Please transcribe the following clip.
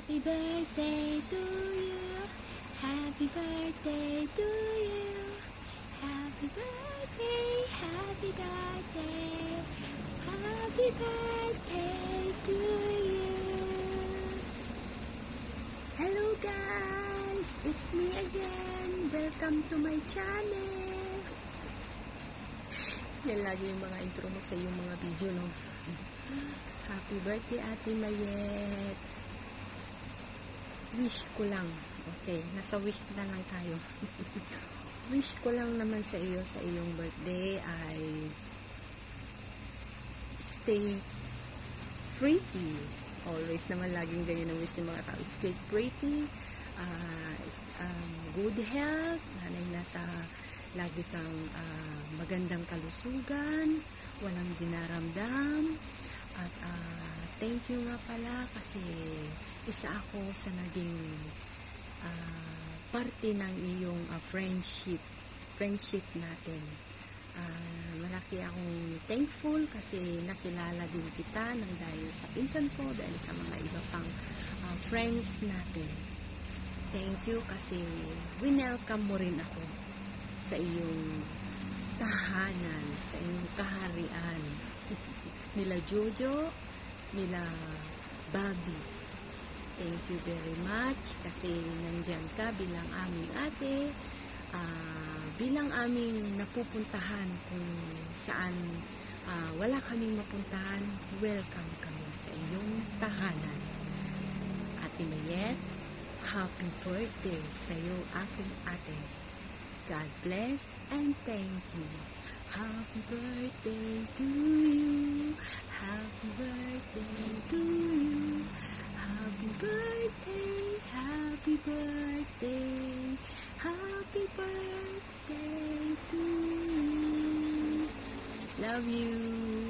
Happy birthday to you. Happy birthday to you. Happy birthday, happy birthday. Happy birthday to you. Hello guys, it's me again. Welcome to my channel. Yan lagi yung mga intro mo sa yung mga video, no? Happy birthday, Ate Mayet. Wish ko lang. Okay, nasa wish lang tayo. Wish ko lang naman sa iyo, sa iyong birthday ay stay pretty. Always naman laging ganyan ang wish ng mga tao. Stay pretty, good health, nanay nasa lagi kang magandang kalusugan, walang dinaramdam, at thank you nga pala kasi isa ako sa naging parte ng iyong friendship natin. Malaki akong thankful kasi nakilala din kita ng dahil sa pinsan ko, dahil sa mga iba pang friends natin. Thank you kasi winelcome mo rin ako sa iyong tahanan, sa iyong kaharian. Nila Jojo, nila Bobby. Thank you very much kasi nandyan ka bilang aming ate, bilang aming napupuntahan kung saan wala kaming mapuntahan. Welcome kami sa iyong tahanan. Ate Mayet, happy birthday sa iyo, aking ate. God bless and thank you. Happy birthday to you. Happy birthday to you. Happy birthday, happy birthday, happy birthday to you. Love you.